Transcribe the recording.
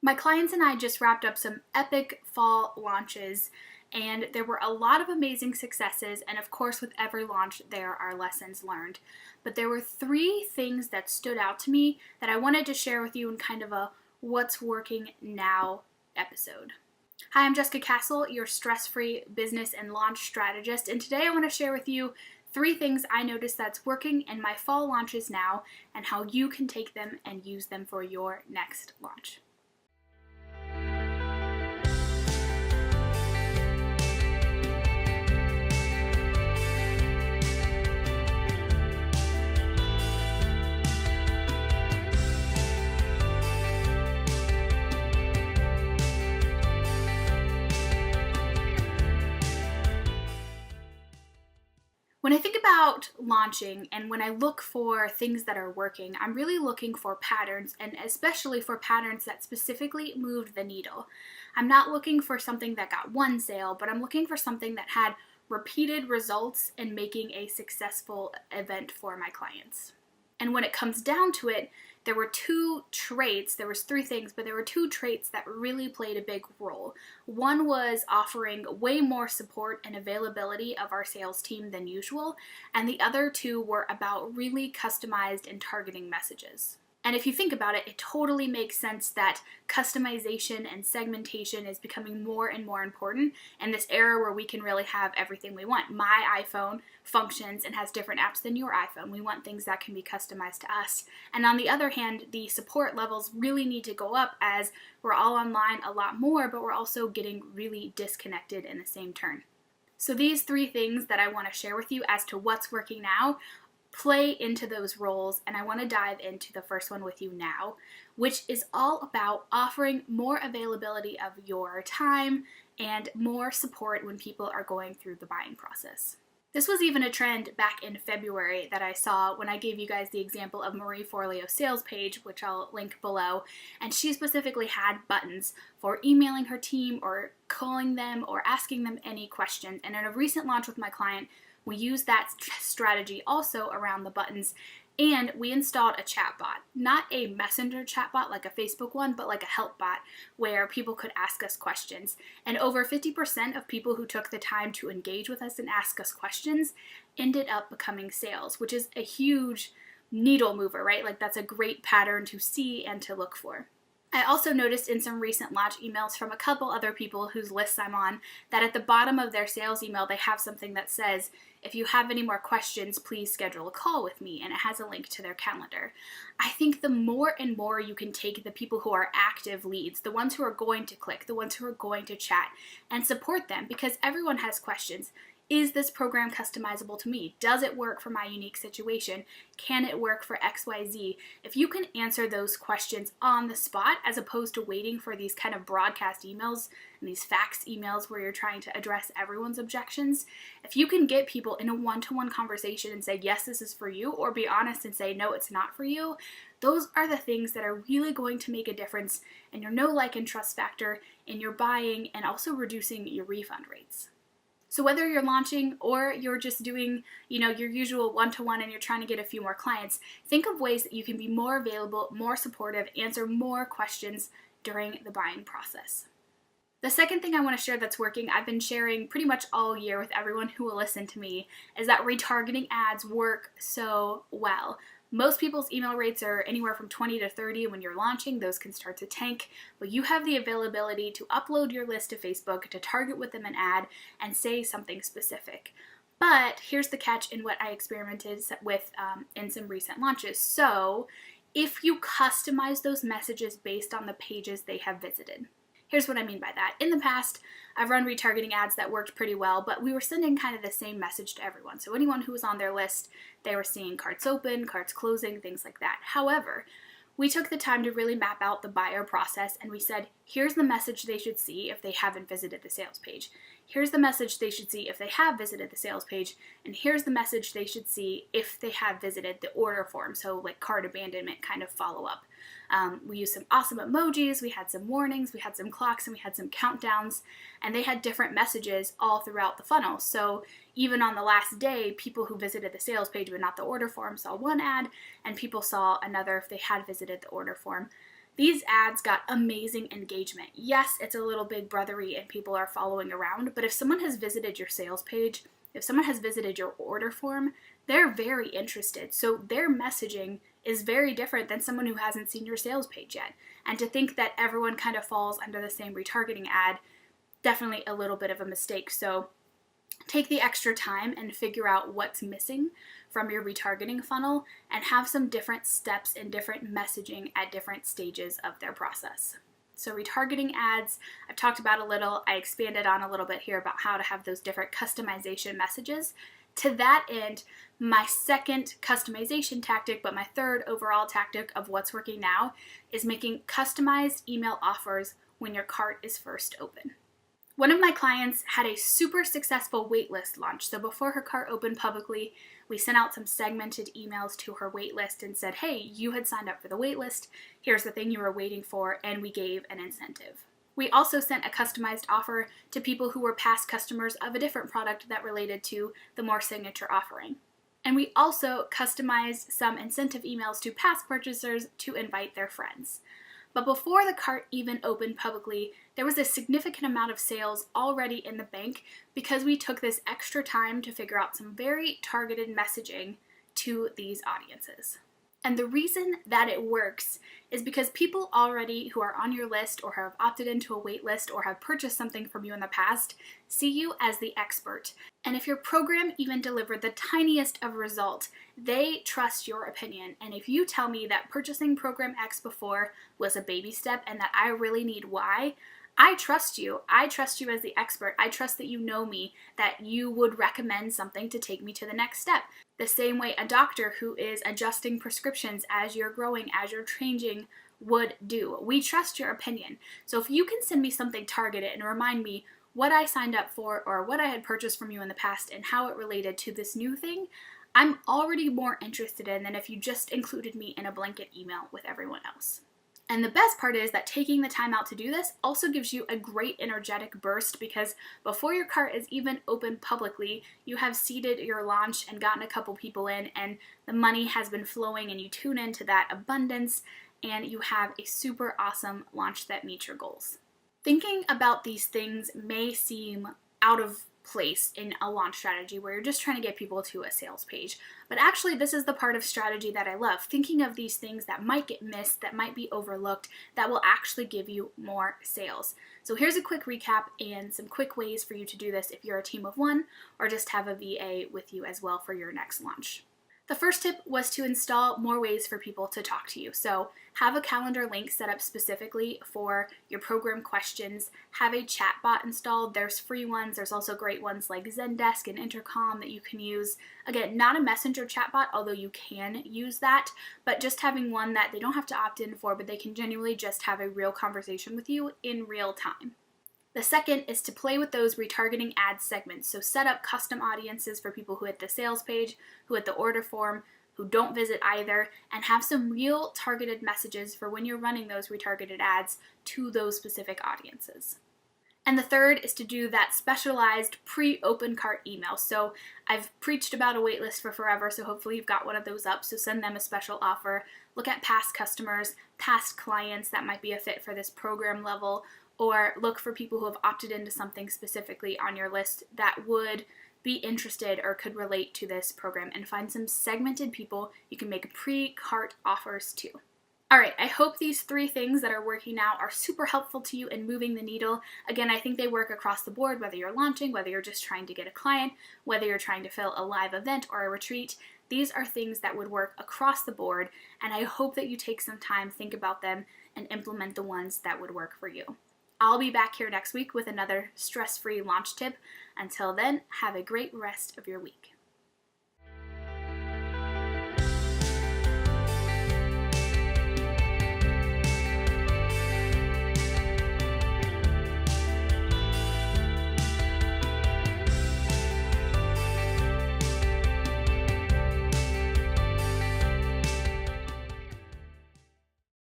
My clients and I just wrapped up some epic fall launches, and there were a lot of amazing successes, and of course with every launch there are lessons learned. But there were three things that stood out to me that I wanted to share with you in kind of a what's working now episode. Hi, I'm Jessica Castle, your stress-free business and launch strategist, and today I want to share with you three things I noticed that's working in my fall launches now and how you can take them and use them for your next launch. When I think about launching and when I look for things that are working, I'm really looking for patterns, and especially for patterns that specifically moved the needle. I'm not looking for something that got one sale, but I'm looking for something that had repeated results in making a successful event for my clients. And when it comes down to it, there were two traits, there was three things, but there were two traits that really played a big role. One was offering way more support and availability of our sales team than usual, and the other two were about really customized and targeting messages. And if you think about it, it totally makes sense that customization and segmentation is becoming more and more important in this era where we can really have everything we want. My iPhone functions and has different apps than your iPhone. We want things that can be customized to us. And on the other hand, the support levels really need to go up as we're all online a lot more, but we're also getting really disconnected in the same turn. So these three things that I want to share with you as to what's working now play into those roles, and I want to dive into the first one with you now, which is all about offering more availability of your time and more support when people are going through the buying process. This was even a trend back in February that I saw when I gave you guys the example of Marie Forleo's sales page, which I'll link below, and she specifically had buttons for emailing her team or calling them or asking them any questions. And in a recent launch with my client, we used that strategy also around the buttons, and we installed a chat bot. Not a messenger chat bot like a Facebook one, but like a help bot where people could ask us questions. And over 50% of people who took the time to engage with us and ask us questions ended up becoming sales, which is a huge needle mover, right? Like that's a great pattern to see and to look for. I also noticed in some recent launch emails from a couple other people whose lists I'm on that at the bottom of their sales email they have something that says, if you have any more questions, please schedule a call with me, and it has a link to their calendar. I think the more and more you can take the people who are active leads, the ones who are going to click, the ones who are going to chat, and support them, because everyone has questions. Is this program customizable to me? Does it work for my unique situation? Can it work for XYZ? If you can answer those questions on the spot as opposed to waiting for these kind of broadcast emails and these fax emails where you're trying to address everyone's objections, if you can get people in a one-to-one conversation and say, yes, this is for you, or be honest and say, no, it's not for you, those are the things that are really going to make a difference in your know, like, and trust factor, in your buying, and also reducing your refund rates. So whether you're launching or you're just doing, your usual one-to-one and you're trying to get a few more clients, think of ways that you can be more available, more supportive, answer more questions during the buying process. The second thing I want to share that's working, I've been sharing pretty much all year with everyone who will listen to me, is that retargeting ads work so well. Most people's email rates are anywhere from 20 to 30. When you're launching, those can start to tank, but you have the availability to upload your list to Facebook, to target with them an ad, and say something specific. But here's the catch in what I experimented with in some recent launches. So if you customize those messages based on the pages they have visited. Here's what I mean by that. In the past, I've run retargeting ads that worked pretty well, but we were sending kind of the same message to everyone. So anyone who was on their list, they were seeing carts open, carts closing, things like that. However, we took the time to really map out the buyer process, and we said, here's the message they should see if they haven't visited the sales page. Here's the message they should see if they have visited the sales page, and here's the message they should see if they have visited the order form, so like cart abandonment kind of follow-up. We used some awesome emojis, we had some warnings, we had some clocks, and we had some countdowns, and they had different messages all throughout the funnel. So even on the last day, people who visited the sales page but not the order form saw one ad, and people saw another if they had visited the order form. These ads got amazing engagement. Yes, it's a little big brothery and people are following around, but if someone has visited your sales page, if someone has visited your order form, they're very interested. So their messaging is very different than someone who hasn't seen your sales page yet. And to think that everyone kind of falls under the same retargeting ad, definitely a little bit of a mistake. So take the extra time and figure out what's missing from your retargeting funnel and have some different steps and different messaging at different stages of their process. So retargeting ads, I've talked about a little. I expanded on a little bit here about how to have those different customization messages. To that end, my second customization tactic, but my third overall tactic of what's working now, is making customized email offers when your cart is first open. One of my clients had a super successful waitlist launch. So before her cart opened publicly, we sent out some segmented emails to her waitlist and said, hey, you had signed up for the waitlist. Here's the thing you were waiting for, and we gave an incentive. We also sent a customized offer to people who were past customers of a different product that related to the more signature offering. And we also customized some incentive emails to past purchasers to invite their friends. But before the cart even opened publicly, there was a significant amount of sales already in the bank because we took this extra time to figure out some very targeted messaging to these audiences. And the reason that it works is because people already who are on your list or have opted into a wait list or have purchased something from you in the past see you as the expert. And if your program even delivered the tiniest of result, they trust your opinion. And if you tell me that purchasing program X before was a baby step and that I really need Y, I trust you. I trust you as the expert. I trust that you know me, that you would recommend something to take me to the next step. The same way a doctor who is adjusting prescriptions as you're growing, as you're changing, would do. We trust your opinion. So if you can send me something targeted and remind me what I signed up for or what I had purchased from you in the past and how it related to this new thing, I'm already more interested in than if you just included me in a blanket email with everyone else. And the best part is that taking the time out to do this also gives you a great energetic burst because before your cart is even open publicly, you have seeded your launch and gotten a couple people in and the money has been flowing and you tune into that abundance and you have a super awesome launch that meets your goals. Thinking about these things may seem out of place in a launch strategy where you're just trying to get people to a sales page. But actually, this is the part of strategy that I love. Thinking of these things that might get missed, that might be overlooked, that will actually give you more sales. So here's a quick recap and some quick ways for you to do this if you're a team of one or just have a VA with you as well for your next launch. The first tip was to install more ways for people to talk to you. So have a calendar link set up specifically for your program questions. Have a chat bot installed. There's free ones. There's also great ones like Zendesk and Intercom that you can use. Again, not a messenger chat bot, although you can use that, but just having one that they don't have to opt in for, but they can genuinely just have a real conversation with you in real time. The second is to play with those retargeting ad segments. So set up custom audiences for people who hit the sales page, who hit the order form, who don't visit either, and have some real targeted messages for when you're running those retargeted ads to those specific audiences. And the third is to do that specialized pre-open cart email. So I've preached about a waitlist for forever, so hopefully you've got one of those up. So send them a special offer. Look at past customers, past clients that might be a fit for this program level, or look for people who have opted into something specifically on your list that would be interested or could relate to this program, and find some segmented people you can make pre-cart offers to. All right, I hope these 3 things that are working now are super helpful to you in moving the needle. Again, I think they work across the board, whether you're launching, whether you're just trying to get a client, whether you're trying to fill a live event or a retreat. These are things that would work across the board, and I hope that you take some time, think about them, and implement the ones that would work for you. I'll be back here next week with another stress-free launch tip. Until then, have a great rest of your week.